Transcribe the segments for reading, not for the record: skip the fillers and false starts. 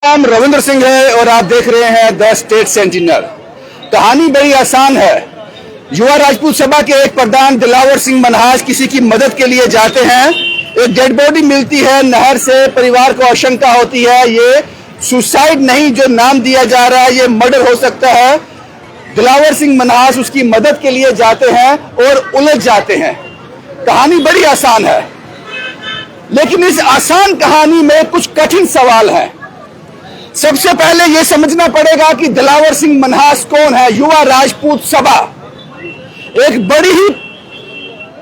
नाम रविंद्र सिंह है और आप देख रहे हैं द स्टेट सेंटिनल। कहानी बड़ी आसान है। युवा राजपूत सभा के एक प्रधान दिलावर सिंह मनहास किसी की मदद के लिए जाते हैं। एक डेड बॉडी मिलती है नहर से। परिवार को आशंका होती है ये सुसाइड नहीं जो नाम दिया जा रहा है ये मर्डर हो सकता है। दिलावर सिंह मनहास उसकी मदद के लिए जाते हैं और उलझ जाते हैं। कहानी बड़ी आसान है, लेकिन इस आसान कहानी में कुछ कठिन सवाल हैं। सबसे पहले यह समझना पड़ेगा कि दिलावर सिंह मनहास कौन है। युवा राजपूत सभा एक बड़ी ही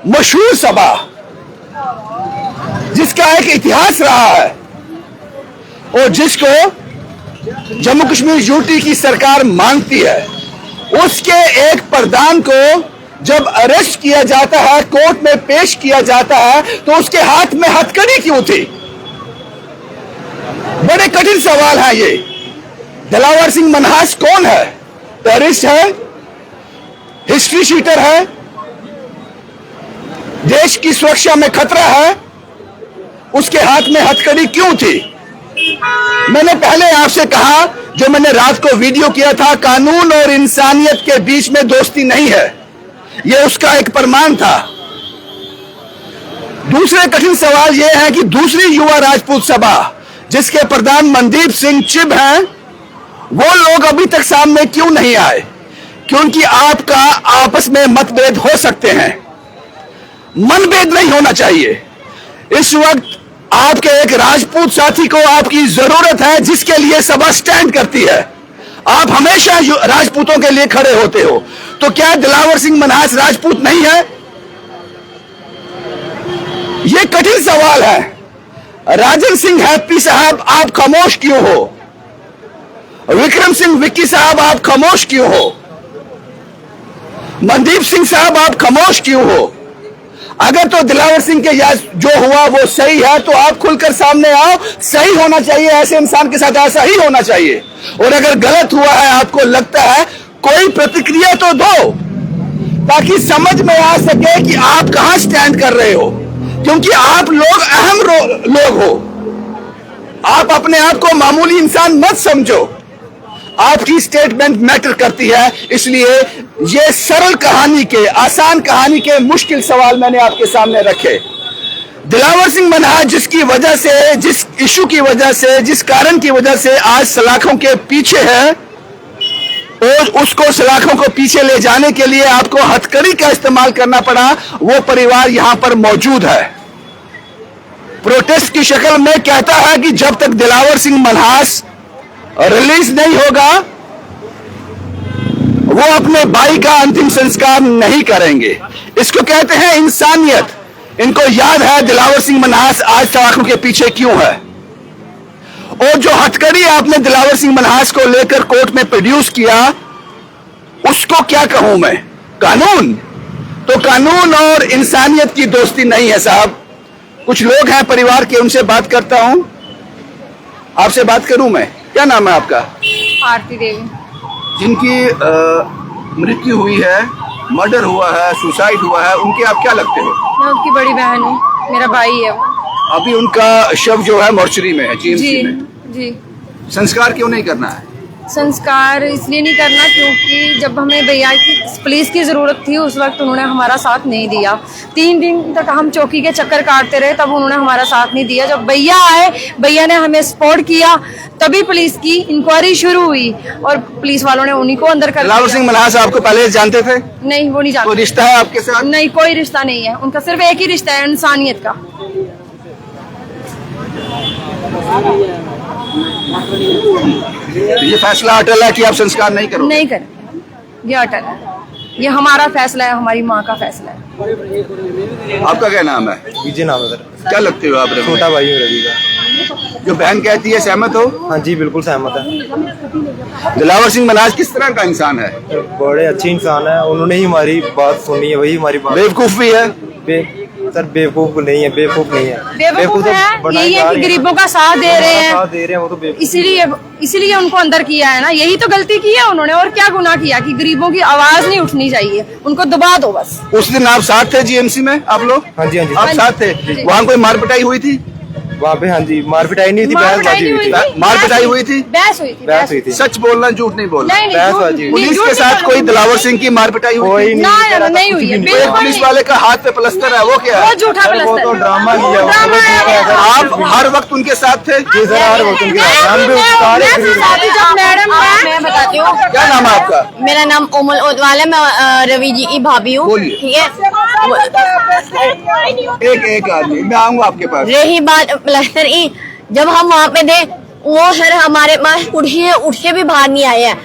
मशहूर सभा जिसका एक इतिहास रहा है और जिसको जम्मू कश्मीर यूटी की सरकार मानती है। उसके एक प्रधान को जब अरेस्ट किया जाता है, कोर्ट में पेश किया जाता है, तो उसके हाथ में हथकड़ी क्यों थी? बड़े कठिन सवाल है ये। दिलावर सिंह मनहास कौन है? टेररिस्ट है, हिस्ट्री शीटर है, देश की सुरक्षा में खतरा है, उसके हाथ में हथकड़ी क्यों थी? मैंने पहले आपसे कहा, जो मैंने रात को वीडियो किया था, कानून और इंसानियत के बीच में दोस्ती नहीं है, यह उसका एक प्रमाण था। दूसरे कठिन सवाल यह है कि दूसरी युवा राजपूत सभा जिसके प्रधान मनदीप सिंह चिब हैं, वो लोग अभी तक सामने क्यों नहीं आए? क्योंकि आपका आपस में मतभेद हो सकते हैं, मनभेद नहीं होना चाहिए। इस वक्त आपके एक राजपूत साथी को आपकी जरूरत है जिसके लिए सभा स्टैंड करती है। आप हमेशा राजपूतों के लिए खड़े होते हो, तो क्या दिलावर सिंह मनहास राजपूत नहीं है? यह कठिन सवाल है। राजन सिंह हैप्पी साहब आप खामोश क्यों हो? विक्रम सिंह विक्की साहब आप खामोश क्यों हो? मनदीप सिंह साहब आप खामोश क्यों हो? अगर तो दिलावर सिंह के जो हुआ वो सही है तो आप खुलकर सामने आओ। सही होना चाहिए, ऐसे इंसान के साथ ऐसा ही होना चाहिए। और अगर गलत हुआ है, आपको लगता है, कोई प्रतिक्रिया तो दो ताकि समझ में आ सके कि आप कहां स्टैंड कर रहे हो। क्योंकि आप लोग अहम लोग हो। आप अपने आप को मामूली इंसान मत समझो। आपकी स्टेटमेंट मैटर करती है। इसलिए ये सरल कहानी के, आसान कहानी के मुश्किल सवाल मैंने आपके सामने रखे। दिलावर सिंह मनहास जिसकी वजह से, जिस इशू की वजह से, जिस कारण की वजह से आज सलाखों के पीछे है, और उसको सलाखों को पीछे ले जाने के लिए आपको हथकड़ी का इस्तेमाल करना पड़ा, वो परिवार यहां पर मौजूद है। प्रोटेस्ट की शक्ल में कहता है कि जब तक दिलावर सिंह मनहास रिलीज नहीं होगा, वो अपने भाई का अंतिम संस्कार नहीं करेंगे। इसको कहते हैं इंसानियत। इनको याद है दिलावर सिंह मनहास आज सलाखों के पीछे क्यों है। और जो हथकड़ी आपने दिलावर सिंह मनहास को लेकर कोर्ट में प्रोड्यूस किया, उसको क्या कहूं मैं? कानून? तो कानून और इंसानियत की दोस्ती नहीं है साहब। कुछ लोग हैं परिवार के, उनसे बात करता हूं। आपसे बात करूं मैं? क्या नाम है आपका? आरती देवी। जिनकी मृत्यु हुई है, मर्डर हुआ है, सुसाइड हुआ है, उनके आप क्या लगते हो? मैं उनकी बड़ी बहन हूँ, मेरा भाई है वो। अभी उनका शव जो है मोर्चरी में है, जीएमसी में। जी। संस्कार क्यों नहीं करना है? संस्कार इसलिए नहीं करना क्योंकि जब हमें भैया की पुलिस की ज़रूरत थी, उस वक्त उन्होंने हमारा साथ नहीं दिया। 3 दिन तक हम चौकी के चक्कर काटते रहे, तब उन्होंने हमारा साथ नहीं दिया। जब भैया आए, भैया ने हमें सपोर्ट किया, तभी पुलिस की इंक्वायरी शुरू हुई और पुलिस वालों ने उन्हीं को अंदर कर दिया। दिलावर सिंह मनहास आपको पहले जानते थे? नहीं, वो नहीं जानते। कोई रिश्ता है आपके साथ? नहीं, कोई रिश्ता नहीं है उनका। सिर्फ एक ही रिश्ता है, इंसानियत का। ये फैसला अटल है कि आप संस्कार नहीं करोगे? नहीं करें, ये अटल है। ये हमारा फैसला है, हमारी माँ का फैसला है। आपका क्या नाम है? विजय नाम है सर। क्या लगते हो आप? छोटा भाई हूँ रवि का। जो बहन कहती है, सहमत हो? हाँ जी, बिल्कुल सहमत है। दिलावर सिंह मनहास किस तरह का इंसान है? बड़े अच्छे इंसान है। उन्होंने ही हमारी बात सुनी है, वही हमारी बात। बेवकूफ भी है? सर बेवकूफ नहीं है, बेवकूफ नहीं है। बेवकूफ है, यही है कि गरीबों का साथ दे रहे हैं, साथ दे रहे हैं, वो तो इसीलिए उनको अंदर किया है ना। यही तो गलती की है उन्होंने, और क्या गुनाह किया कि गरीबों की आवाज नहीं उठनी चाहिए, उनको दबा दो बस। उस दिन आप साथ थे जीएमसी में? आप लोग? हाँ जी, हाँ जी। आप साथ थे? वहाँ कोई मार पिटाई हुई थी? वहाँ पे हाँ जी मार पिटाई नहीं थी, बहसबाजी हुई थी। मार पिटाई हुई थी? बहस हुई थी। बहस हुई थी। सच बोलना, झूठ नहीं बोलना। नहीं, बहसबाजी हुई। पुलिस के साथ कोई दिलावर सिंह की मार पिटाई हुई कोई थी? नहीं हुई है, तो एक बिल्कुल पुलिस नहीं। वाले का हाथ पे प्लस्तर है, वो क्या वो है? झूठा वो प्लस्तर तो ड्रामा किया, वो ड्रामा है। आप हर वक्त उनके साथ थे? जी सर, हर वक्त उनके साथ। हम भी सारे मैडम मैं बताती हूँ। क्या नाम है आपका? मेरा नाम उमल ओतवाल है, मैं रवि जी की भाभी हूँ। बोलिए। ठीक है। एक आदमी, मैं आऊंगा आपके पास। रही बात प्लास्टर की, जब हम वहाँ पे थे, वो सर हमारे पास कुर्सी उठ के भी बाहर नहीं आए हैं।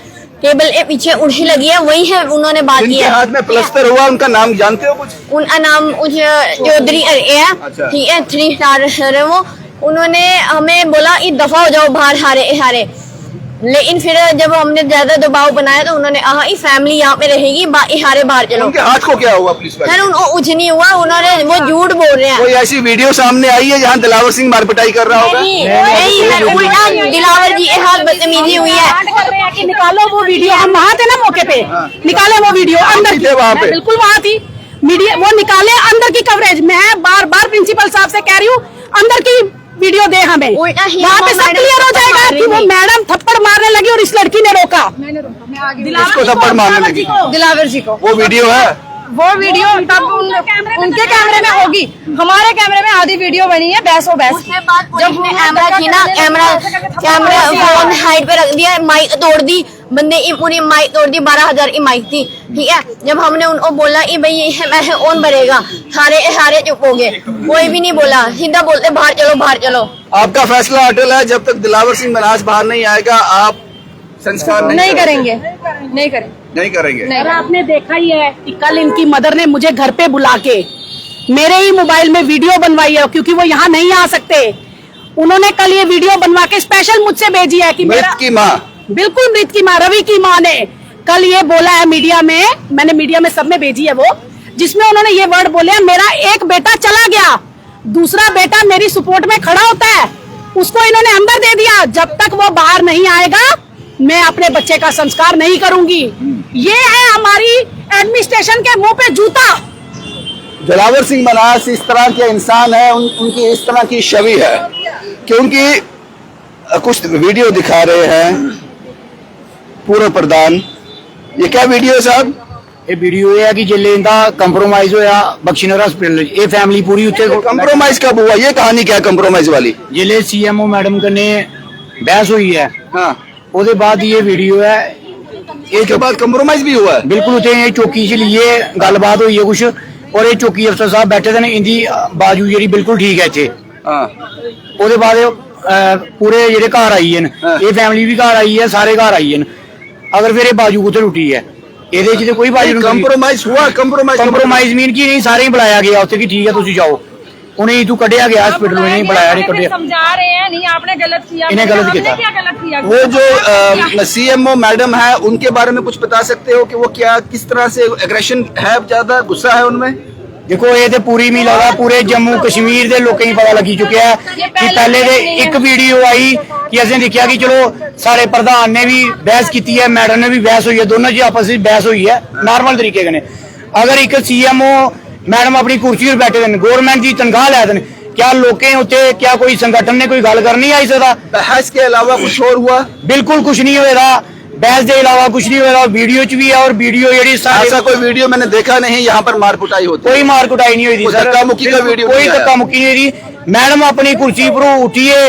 टेबल के पीछे उर्सी लगी है, वही है उन्होंने बात की जिनके है। हाथ में प्लस्तर हुआ, उनका नाम जानते हो कुछ? उनका नाम चौधरी है। अच्छा। ठीक है, 3 स्टार सर है वो। उन्होंने हमें बोला कि दफा हो जाओ बाहर सारे। लेकिन फिर जब हमने ज्यादा दबाव बनाया तो उन्होंने कहा कि फैमिली यहाँ पे रहेगी, बाकी सारे बाहर चलो। उनके हाथ को क्या हुआ पुलिस वाले? सर उनको कुछ नहीं हुआ, उन्होंने वो झूठ बोल रहे हैं। कोई ऐसी वीडियो सामने आई है जहाँ दिलावर सिंह मारपिटाई कर रहा होगा? नहीं सर, उल्टा दिलावर जी के हाथ बदतमीजी हुई है। निकालो वो वीडियो, हम वहाँ थे ना मौके पे, निकाले वो वीडियो अंदर थे वहाँ पे? मैं बिल्कुल वहाँ थी। मीडिया वो निकाले अंदर की कवरेज। मैं बार बार प्रिंसिपल साहब से कह रही हूँ अंदर की वीडियो दे हमें, उल्टा ही वहाँ पे सब क्लियर हो जाएगा कि वो मैडम मैडम थप्पड़ मारने लगी और इस लड़की ने रोका। इसको थप्पड़ मारने लगी? दिलावर जी को वो वीडियो है? वो वीडियो तब उनके कैमरे में होगी, हमारे कैमरे में आधी वीडियो बनी है बहस उसके बाद पुलिस ने कैमरा की ना, कैमरा फोन हाइट पे रख दिया, माइक तोड़ दी, बंदे की पूरी माइक तोड़ दी। 12,000 की माइक थी। ठीक है, जब हमने उनको बोला कि भाई ये पैसे कौन भरेगा, सारे चुप हो गए, कोई भी नहीं बोला, सीधा बोलते बाहर चलो। आपका फैसला अटल है, जब तक दिलावर सिंह मनास बाहर नहीं आएगा आप संस्कार नहीं करेंगे। नहीं करेंगे। अरे आपने देखा ही है कि कल इनकी मदर ने मुझे घर पे बुला के मेरे ही मोबाइल में वीडियो बनवाई है, क्योंकि वो यहाँ नहीं आ सकते। उन्होंने कल ये वीडियो बनवा के स्पेशल मुझसे भेजी है कि मेरा मृत की माँ, बिल्कुल मृत की माँ, रवि की माँ ने कल ये बोला है मीडिया में, मैंने मीडिया में सब में भेजी है वो, जिसमें उन्होंने ये वर्ड बोले, मेरा एक बेटा चला गया, दूसरा बेटा मेरी सपोर्ट में खड़ा होता है, उसको इन्होंने अंदर दे दिया, जब तक वो बाहर नहीं आएगा मैं अपने बच्चे का संस्कार नहीं करूंगी। ये है हमारी एडमिनिस्ट्रेशन के मुंह पे जूता। दिलावर सिंह मनास इस तरह के इंसान है, उनकी इस तरह की छवि है कि उनकी कुछ वीडियो दिखा रहे हैं पूर्व प्रधान। ये क्या वीडियो है साहब? ਇਹ ਵੀਡੀਓ ਇਹ ਹੈ ਕਿ ਜਿੱਲੇ ਇਹਦਾ ਕੰਪਰੋਮਾਈਜ਼ ਹੋਇਆ ਬਖਸ਼ੀਨਗਰ ਹਸਪੀਟਲ ਇਹ ਫੈਮਿਲੀ ਪੂਰੀ ਉੱਤੇ कंप्रोमाइज कब हुआ? ये कहानी क्या है कंप्रोमाइज वाली? ਜਿੱਲੇ ਸੀਐਮਓ ਮੈਡਮ ਕਨੇ ਬਹਿਸ ਹੋਈ ਹੈ हाँ, ਉਹਦੇ ਬਾਅਦ ਇਹ ਵੀਡੀਓ ਹੈ इसके बाद कंप्रोमाइज भी हुआ है? ਬਿਲਕੁਲ ਉੱਤੇ ਇਹ ਚੌਕੀ 'ਚ ਲਈਏ ਗੱਲਬਾਤ ਹੋਈ ਹੈ ਕੁਛ ਔਰ ਇਹ ਚੌਕੀ ਅਫਸਰ ਸਾਹਿਬ ਬੈਠੇ ਨੇ ਇਹਦੀ ਬਾਜੂ ਜਿਹੜੀ ਬਿਲਕੁਲ ਠੀਕ ਹੈ ਇੱਥੇ हाँ, ਉਹਦੇ ਬਾਅਦ ਪੂਰੇ ਜਿਹੜੇ ਘਰ ਆਈ ਹਨ ਇਹ ਫੈਮਿਲੀ ਵੀ ਘਰ ਆਈ ਹੈ ਸਾਰੇ ਘਰ ਆਈ ਹਨ ਅਗਰ ਫਿਰ ਇਹ ਬਾਜੂ ਕਿੱਥੇ ਟੁੱਟੀ ਹੈ ਇਹਦੇ 'ਚ ਤੇ ਕੋਈ ਬਾਜੂ ਨਹੀਂ कंप्रोमाइज हुआ? ਕੰਪਰੋਮਾਈਜ਼ ਮੀਨ ਕੀ ਨਹੀਂ ਸਾਰੇ ਹੀ ਬੁਲਾਇਆ ਗਿਆ ਉੱਥੇ ਕਿ ਠੀਕ ਹੈ ਤੁਸੀਂ ਜਾਓ ਉਹਨੇ ਤੂੰ ਕੱਢਿਆ ਗਿਆ ਹਸਪੀਟਲ में नहीं बुलाया नहीं ਕੱਢਿਆ समझा रहे हैं नहीं आपने गलत किया, इन्हें गलत हमने किया। क्या गलत किया? वो जो सीएमओ मैडम है उनके बारे में कुछ बता सकते हो कि वो क्या किस तरह से एग्रेशन है, ज्यादा गुस्सा है उनमें? ਦੇਖੋ ਇਹ ਤੇ ਪੂਰੀ ਮੀ ਲਗਾ ਪੂਰੇ ਜੰਮੂ ਕਸ਼ਮੀਰ ਦੇ ਲੋਕਾਂ ਨੂੰ ਪਤਾ ਲੱਗੀ ਚੁੱਕਿਆ ਹੈ ਕਿ ਪਹਿਲੇ ਦੇ ਇੱਕ ਵੀਡੀਓ ਆਈ ਕਿ ਅਸੀਂ ਦੇਖਿਆ ਕਿ ਚਲੋ ਸਾਰੇ ਪ੍ਰਧਾਨ ਨੇ ਵੀ ਬਹਿਸ ਕੀਤੀ ਹੈ, ਮੈਡਮ ਨੇ ਵੀ ਬਹਿਸ ਹੋਈ ਹੈ, ਦੋਨੋਂ ਜੀ ਆਪਸ ਵਿੱਚ ਬਹਿਸ ਹੋਈ ਹੈ ਨਾਰਮਲ ਤਰੀਕੇ ਕਨੇ। ਅਗਰ ਇੱਕ ਸੀਐਮਓ ਮੈਡਮ ਆਪਣੀ ਕੁਰਸੀ 'ਤੇ ਬੈਠੇ ਨੇ, ਗਵਰਨਮੈਂਟ ਦੀ ਤਨਖਾਹ ਲੈ ਦੇਣ, क्या लोकें उत्ते क्या कोई संगठन ने कोई गल करनी आई सकता? बहस के अलावा कुछ और हुआ? बिल्कुल कुछ नहीं होएगा, बहस के अलावा कुछ नहीं होएगा। वीडियो च भी है और वीडियो जेडी ऐसा कोई वीडियो मैंने देखा नहीं यहाँ पर मार कुटाई होती? कोई मार कुटाई नहीं हुई थी कोई सर, धक्का मुक्की का वीडियो कोई नहीं आया? धक्का मुक्की नहीं हुई। मैडम अपनी कुर्सी पर उठिए,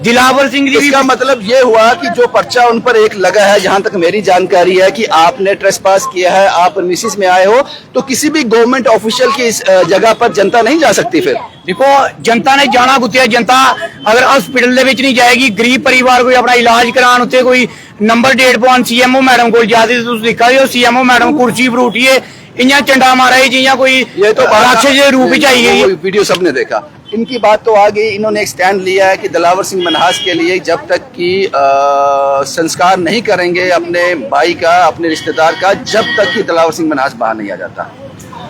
दिलावर सिंह जी इसका मतलब ये हुआ कि जो पर्चा उन पर एक लगा है, जहां तक मेरी जानकारी है कि आपने ट्रेसपास किया है, आप मिसिस में आए हो, तो किसी भी गवर्नमेंट ऑफिशियल की इस जगह पर जनता नहीं जा सकती। फिर देखो जनता ने जाना कुत्ते, जनता अगर हॉस्पिटल दे विच नहीं जाएगी, गरीब परिवार कोई अपना इलाज कराने उत्ते कोई नंबर डेट पवान सीएमओ मैडम को जाती, तुम दिखा दियो सीएमओ मैडम कुर्सी पर उठिए इयां चंडा मारा जियां कोई ये तो राक्षस के रूप में आई गई। वीडियो सबने देखा। इनकी बात तो आ गई, इन्होंने एक स्टैंड लिया है कि दिलावर सिंह मनहास के लिए जब तक कि संस्कार नहीं करेंगे अपने भाई का, अपने रिश्तेदार का, जब तक कि दिलावर सिंह मनहास बाहर नहीं आ जाता।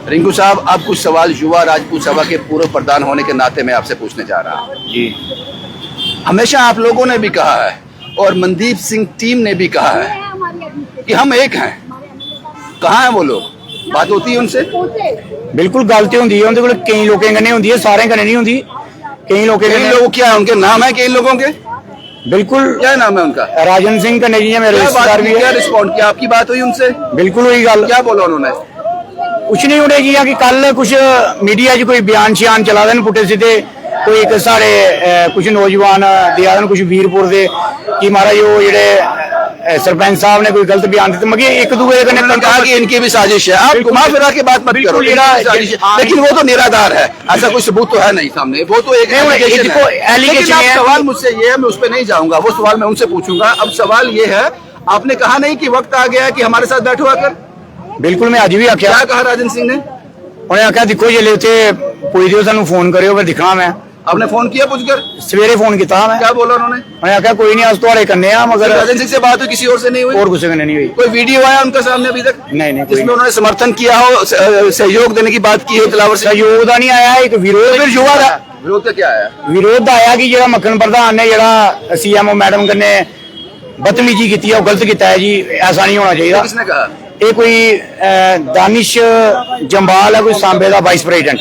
रिंकू साहब, अब कुछ सवाल युवा राजपूत सभा के पूर्व प्रधान होने के नाते मैं आपसे पूछने जा रहा हूँ जी। हमेशा आप लोगों ने भी कहा है और मनदीप सिंह टीम ने भी कहा है कि हम एक हैं। कहाँ हैं वो लोग? बात होती है उनसे? बिल्कुल गल तो होंदी है, उनके कोल कई लोगों कन्नै होंदी है, सारे कन्नै नहीं होंदी। कई लोग कई लोग क्या उनके नाम है कई लोगों के? बिल्कुल। क्या नाम है उनका? राजन सिंह का नहीं है, मेरे क्या रिश्तेदार बात भी की, क्या है। रिस्पॉन्ड किया? आपकी बात हुई उनसे? बिल्कुल हुई गल। क्या बोला उन्होंने? कुछ नहीं उन्हें किया कि कल कुछ मीडिया च कोई बयान शियान चला देन पुट्टे सीधे, कोई एक साढ़े कुछ नौजवान दिया देन कुछ वीरपुर दे कि महाराज वो जेडे सरपंच साहब ने कोई गलत बयान दिते, मगर एक दूसरे कन्नै कहा कि इनकी भी साजिश है। आप घुमा फिरा के बात मत करो, इनकी भी साजिश है। लेकिन वो तो निराधार है, ऐसा कोई सबूत तो है नहीं सामने। वो तो एक एलिगेशन है। लेकिन आप सवाल मुझसे ये है, मैं उस पर नहीं जाऊंगा, वो सवाल मैं उनसे पूछूंगा। अब सवाल ये है, आपने कहा नहीं कि वक्त आ गया कि हमारे साथ बैठो आकर? बिल्कुल मैं अज भी आख्या। क्या कहा राजन सिंह ने? उन्हें आख्या दिखो जे उत्थे पुजदे सानू फोन करियो, फिर दिखना मैं। आपने फोन किया पूछकर? सवेरे फोन किया मैं। क्या बोला उन्होंने? उन्हें आख्या कोई नहीं अस तुहाडे कन्ने आ, मगर राजन सिंह से बात हुई, किसी और से नहीं हुई? और किसी कन्ने नहीं हुई। कोई वीडियो आया उनका सामने अभी तक? नहीं नहीं, जिसमें उन्होंने समर्थन किया हो, सहयोग देने की बात की है दिलावर से? सहयोग का नहीं आया, एक विरोध। फिर युवा का विरोध का क्या आया? विरोध आया कि जेड़ा मक्खन प्रधान ने जेड़ा सीएमओ मैडम कन्ने बदतमीजी की है, वो गलत किया है जी, ऐसा नहीं होना चाहिए। किसने कहा? ये कोई दानिश जंबाल है, कोई सांबे का वाइस प्रेसिडेंट,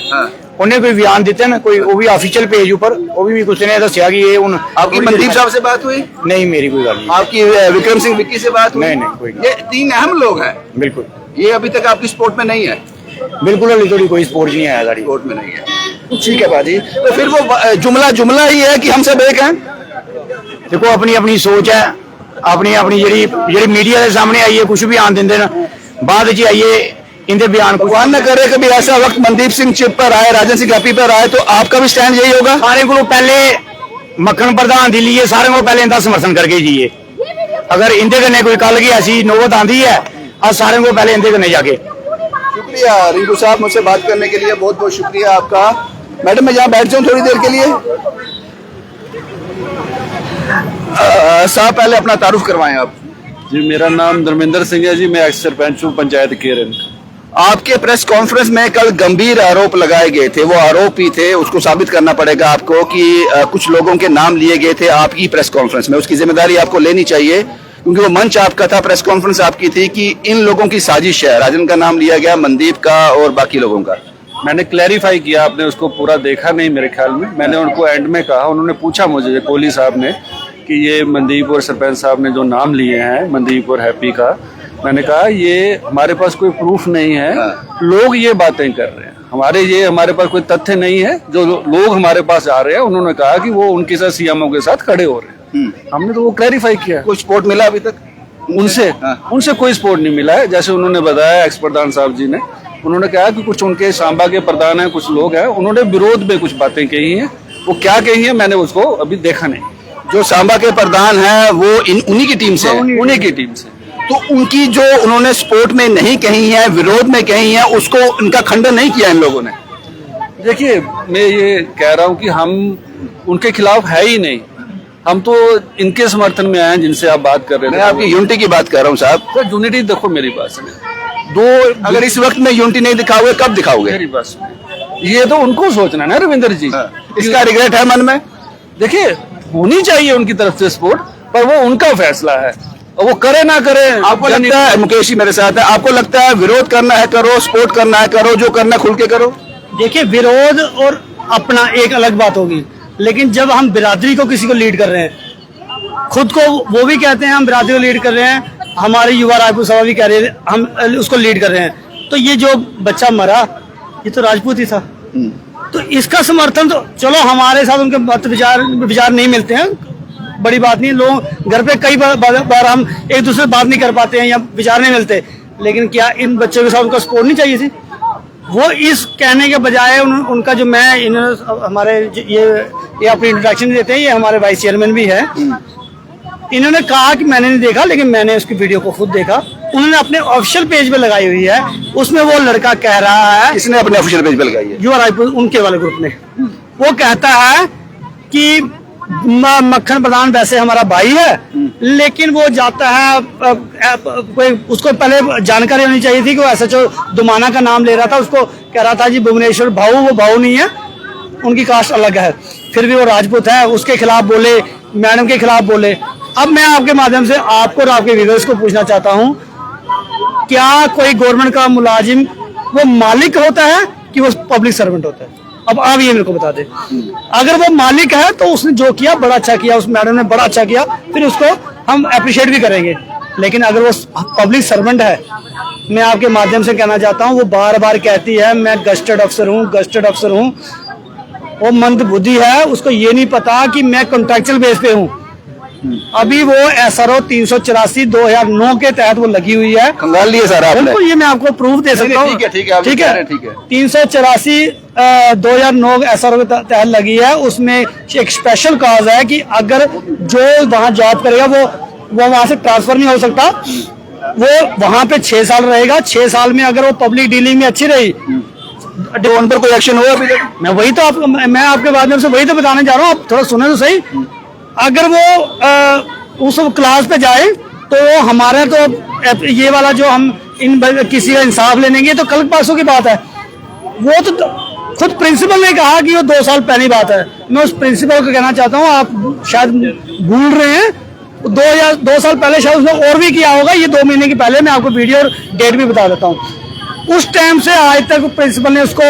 उन्हें कोई बयान दिते ना, कोई वो भी ऑफिशियल पेज ऊपर, वो भी कुछ ने दसिया कि ये हुन। आपकी मनदीप साहब से बात हुई? नहीं, मेरी कोई गल नहीं। आपकी विक्रम सिंह विक्की से बात हुई? नहीं नहीं, कोई ये तीन अहम लोग हैं। बिल्कुल। ये अभी तक आपकी सपोर्ट में नहीं है? बिल्कुल अभी थोड़ी कोई स्पोर्ट नहीं आया साड़ी सपोर्ट में नहीं है। ठीक है बाजी, तो फिर वो जुमला ही है कि हम सब एक हैं? देखो अपनी अपनी सोच है, अपनी अपनी जेड़ी मीडिया के सामने आई है, कुछ भी आन देंगे ना, बाद च आइए इनके बयान। भगवान न करे कभी ऐसा वक्त मनदीप सिंह चिप पर आए, राजन सिंह हैप्पी पर आए, तो आपका भी स्टैंड यही होगा? सारे को पहले मक्खन प्रधान दी लिए, सारे को पहले इनका समर्थन करके जाइए। अगर इनके कन्ने कोई कल की ऐसी नौबत आंदी है, आज सारे को पहले इनके कन्ने जाके। शुक्रिया रिंकू साहब, मुझसे बात करने के लिए बहुत बहुत शुक्रिया आपका। मैडम मैं यहाँ बैठ जाऊँ थोड़ी देर के लिए? साहब पहले अपना तारुफ करवाएं आप। जी मेरा नाम धर्मेंद्र सिंह है जी, मैं एक्स सरपंच हूँ पंचायत केरन। आपके प्रेस कॉन्फ्रेंस में कल गंभीर आरोप लगाए गए थे, वो आरोप ही थे, उसको साबित करना पड़ेगा आपको कि कुछ लोगों के नाम लिए गए थे आपकी प्रेस कॉन्फ्रेंस में। उसकी जिम्मेदारी आपको लेनी चाहिए, क्योंकि वो मंच आपका था, प्रेस कॉन्फ्रेंस आपकी थी कि इन लोगों की साजिश है। राजन का नाम लिया गया, मनदीप का और बाकी लोगों का। मैंने क्लैरिफाई किया, आपने उसको पूरा देखा नहीं मेरे ख्याल में। मैंने उनको एंड में कहा, उन्होंने पूछा मुझे कोहली साहब ने कि ये मनदीप और सरपंच साहब ने जो नाम लिए हैं मनदीप और हैप्पी का, मैंने कहा ये हमारे पास कोई प्रूफ नहीं है, लोग ये बातें कर रहे हैं, हमारे पास कोई तथ्य नहीं है। जो लोग हमारे पास आ रहे हैं उन्होंने कहा कि वो उनके साथ सीएमओ के साथ खड़े हो रहे हैं। हमने तो वो क्लैरिफाई किया। कुछ सपोर्ट मिला अभी तक उनसे कोई सपोर्ट नहीं मिला है। जैसे उन्होंने बताया एक्स प्रधान साहब जी ने, उन्होंने कहा कि कुछ उनके सांबा के प्रधान हैं, कुछ लोग हैं, उन्होंने विरोध में कुछ बातें कही हैं। वो क्या कही है मैंने उसको अभी देखा नहीं। जो सांबा के प्रधान हैं वो उन्हीं की टीम से? उन्हीं की टीम से। तो उनकी जो उन्होंने सपोर्ट में नहीं कही है, विरोध में कही है, उसको इनका खंडन नहीं किया इन लोगों ने? देखिए मैं ये कह रहा हूँ कि हम उनके खिलाफ है ही नहीं, हम तो इनके समर्थन में आए हैं जिनसे आप बात कर रहे थे। मैं आपकी यूनिटी की बात कर रहा हूँ साहब। तो यूनिटी देखो मेरी बात सुनिए, अगर इस वक्त में यूनिटी नहीं दिखाओगे कब दिखाओगे? मेरी बात सुनिए, ये तो उनको सोचना है ना रविंद्र जी। इसका रिग्रेट है मन में? देखिए होनी चाहिए उनकी तरफ से सपोर्ट, पर वो उनका फैसला है, और वो करे ना करे। आपको लगता है, मुकेश जी मेरे साथ है, आपको लगता है विरोध करना है करो, सपोर्ट करना है करो, जो करना है खुल के करो? देखिए विरोध और अपना एक अलग बात होगी, लेकिन जब हम बिरादरी को किसी को लीड कर रहे हैं, खुद को वो भी कहते हैं हम बिरादरी को लीड कर रहे हैं, हमारे युवा राजपूत सभा भी कह रहे हैं हम उसको लीड कर रहे हैं, तो ये जो बच्चा मरा ये तो राजपूत ही था, तो इसका समर्थन तो चलो हमारे साथ उनके मत विचार नहीं मिलते हैं, बड़ी बात नहीं। लोग घर पे कई बार हम एक दूसरे से बात नहीं कर पाते हैं या विचार नहीं मिलते, लेकिन क्या इन बच्चों के साथ उनका सपोर्ट नहीं चाहिए थी? वो इस कहने के बजाय उनका जो मैं इन्होंने हमारे ये अपनी इंट्रोडक्शन देते हैं, ये हमारे वाइस चेयरमैन भी है, इन्होंने कहा कि मैंने नहीं देखा, लेकिन मैंने उसकी वीडियो को खुद देखा, उन्होंने अपने ऑफिशियल पेज पे लगाई हुई है, उसमें वो लड़का कह रहा है, किसने अपने ऑफिशियल पेज पे लगाई है? युवा राजपूत उनके वाले ग्रुप ने, वो कहता है कि मक्खन प्रधान वैसे हमारा भाई है, लेकिन वो जाता है कोई उसको पहले जानकारी होनी चाहिए थी कि वो SHO दुमाना का नाम ले रहा था, उसको कह रहा था जी भुवनेश्वर भाऊ, वो भाऊ नहीं है, उनकी कास्ट अलग है, फिर भी वो राजपूत है, उसके खिलाफ बोले, मैडम के खिलाफ बोले। अब मैं आपके माध्यम से आपको और आपके व्यूअर्स को पूछना चाहता हूँ, क्या कोई गवर्नमेंट का मुलाजिम वो मालिक होता है कि वो पब्लिक सर्वेंट होता है? अब आप ये मेरे को बता दे, अगर वो मालिक है तो उसने जो किया बड़ा अच्छा किया, उस मैडम ने बड़ा अच्छा किया, फिर उसको हम अप्रिशिएट भी करेंगे। लेकिन अगर वो पब्लिक सर्वेंट है, मैं आपके माध्यम से कहना चाहता हूँ, वो बार बार कहती है मैं गस्टेड अफसर हूँ, गस्टेड अफसर हूँ। वो मंद बुद्धि है, उसको ये नहीं पता कि मैं कॉन्ट्रैक्चुअल बेस पे हूँ। अभी वो SRO 384 2009 के तहत वो लगी हुई है। खंगाल लिए सर आपने? बिल्कुल, ये मैं आपको प्रूफ दे सकता हूँ। ठीक है, ठीक है, आप ठीक कह रहे है, हैं, ठीक है। 384 2009 SRO के तहत लगी है। उसमें एक स्पेशल कॉज है कि अगर जो वहाँ जॉब करेगा वो वहाँ से ट्रांसफर नहीं हो सकता, वो वहाँ पे 6 साल रहेगा। 6 साल में अगर वो पब्लिक डीलिंग में अच्छी रही तो उन पर कोई एक्शन हुआ अभी तक? मैं आपके माध्यम से वही तो बताने जा रहा हूँ, आप थोड़ा सुने तो सही। अगर वो उस क्लास पे जाए तो हमारे तो ये वाला जो हम किसी का इंसाफ लेने के, तो कल परसों की बात है। वो तो खुद प्रिंसिपल ने कहा कि वो 2 साल पहली बात है। मैं उस प्रिंसिपल को कहना चाहता हूँ, आप शायद भूल रहे हैं, 2 साल पहले शायद उसने और भी किया होगा। ये 2 महीने की पहले मैं आपको वीडियो और डेट भी बता देता हूँ। उस टाइम से आज तक प्रिंसिपल ने उसको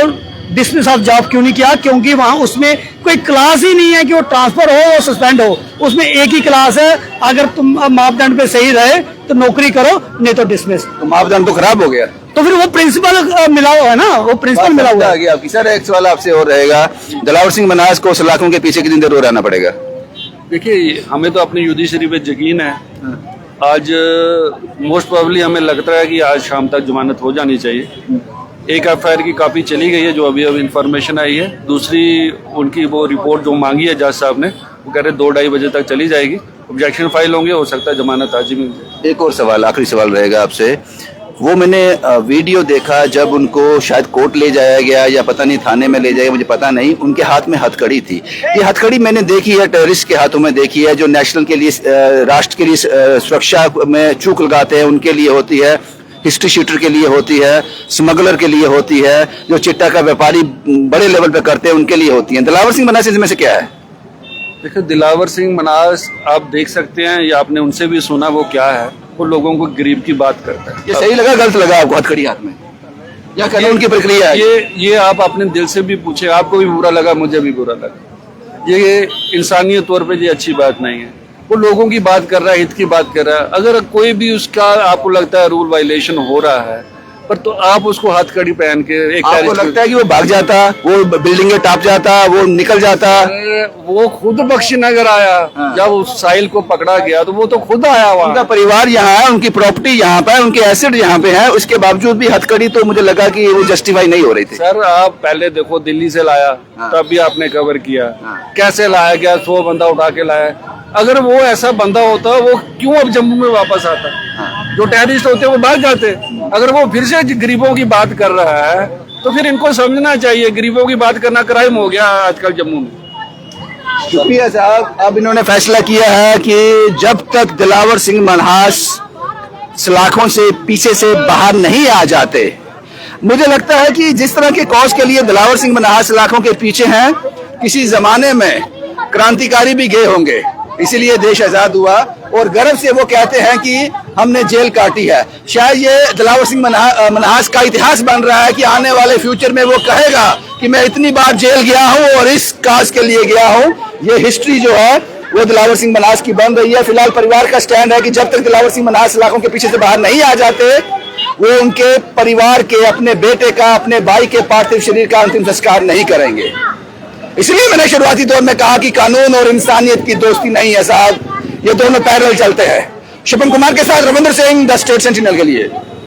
डिसमिस ऑफ जॉब क्यों नहीं किया? क्योंकि वहां उसमें कोई क्लास ही नहीं है कि वो ट्रांसफर हो और सस्पेंड हो। उसमें एक ही क्लास है, अगर तुम मापदंड पे सही रहे तो नौकरी करो, नहीं तो डिसमिस। तो मापदंड तो खराब हो गया, तो फिर वो प्रिंसिपल मिला हुआ है ना, वो प्रिंसिपल मिला हुआ है। आपकी सर एक सवाल आपसे और रहेगा, दिलावर सिंह मन्हास को सलाखों के पीछे कितनी देर और रहना पड़ेगा? देखिए, हमें तो अपनी जुडिशरी पे यकीन है। आज मोस्ट प्रोबेबली हमें लगता है कि आज शाम तक जमानत हो जानी चाहिए। एक FIR की कॉपी चली गई है जो अभी इंफॉर्मेशन आई है। दूसरी उनकी वो रिपोर्ट जो मांगी है जज साहब ने, वो कह रहे 2-2:30 बजे तक चली जाएगी। ऑब्जेक्शन फाइल होंगे, हो सकता है जमानत आज ही मिल जाए। एक और सवाल, आखिरी सवाल रहेगा आपसे। वो मैंने वीडियो देखा जब उनको शायद कोर्ट ले जाया गया या पता नहीं थाने में ले जाया, मुझे पता नहीं, उनके हाथ में हथकड़ी थी। ये हथकड़ी मैंने देखी है, टेररिस्ट के हाथों में देखी है, जो नेशनल के लिए राष्ट्र के लिए सुरक्षा में चूक लगाते हैं उनके लिए होती है, हिस्ट्री शीटर के लिए होती है, स्मगलर के लिए होती है, जो चिट्टा का व्यापारी बड़े लेवल पे करते हैं उनके लिए होती है। दिलावर सिंह मन्हास इसमें से क्या है? देखिए, दिलावर सिंह मन्हास आप देख सकते हैं, या आपने उनसे भी सुना, वो क्या है, वो लोगों को गरीब की बात करता है। ये सही लगा गलत लगा आपको हथकड़ी हाथ में, या कानून की प्रक्रिया है? ये आप अपने दिल से भी पूछे, आपको भी बुरा लगा, मुझे भी बुरा लगा। ये इंसानियत तौर पे ये अच्छी बात नहीं है। वो लोगों की बात कर रहा है, हित की बात कर रहा है। अगर कोई भी उसका आपको लगता है रूल वायलेशन हो रहा है, पर तो आप उसको हथकड़ी पहन के आपको लगता है कि वो भाग जाता, वो बिल्डिंग टाप जाता, वो निकल जाता? वो खुद बख्शीनगर आया। जब उस साहिल को पकड़ा गया तो वो तो खुद आया वहाँ। उनका परिवार यहाँ है, उनकी प्रॉपर्टी यहाँ पे है, उनके एसेट यहाँ पे है, उसके बावजूद भी हथकड़ी, तो मुझे लगा कि वो जस्टिफाई नहीं हो रही थी। सर, आप पहले देखो, दिल्ली से लाया, तब भी आपने कवर किया। कैसे लाया गया? 100 बंदा उठा के लाया। अगर वो ऐसा बंदा होता, वो क्यों अब जम्मू में वापस आता? जो टेररिस्ट होते वो भाग जाते। अगर वो फिर से गरीबों की बात कर रहा है तो फिर इनको समझना चाहिए, गरीबों की बात करना क्राइम हो गया आजकल जम्मू में। शुक्रिया साहब। अब इन्होंने फैसला किया है कि जब तक दिलावर सिंह मन्हास सलाखों से पीछे से बाहर नहीं आ जाते, मुझे लगता है कि जिस तरह के कॉज के लिए दिलावर सिंह मन्हास सलाखों के पीछे हैं, किसी जमाने में क्रांतिकारी भी गए होंगे, इसीलिए देश आजाद हुआ। और गर्व से वो कहते हैं कि हमने जेल काटी है। शायद ये दिलावर सिंह मन्हास का इतिहास बन रहा है कि आने वाले फ्यूचर में वो कहेगा कि मैं इतनी बार जेल गया हूँ और इस काज के लिए गया हूँ। ये हिस्ट्री जो है वो दिलावर सिंह मन्हास की बन रही है। फिलहाल परिवार का स्टैंड है कि जब तक दिलावर सिंह मन्हास सलाखों के पीछे से बाहर नहीं आ जाते, वो उनके परिवार के, अपने बेटे का, अपने भाई के पार्थिव शरीर का अंतिम संस्कार नहीं करेंगे। इसलिए मैंने शुरुआती दौर में कहा कि कानून और इंसानियत की दोस्ती नहीं है साहब, ये दोनों पैरेलल चलते हैं। शिवम कुमार के साथ Ravindra Singh, the state sentinel के लिए।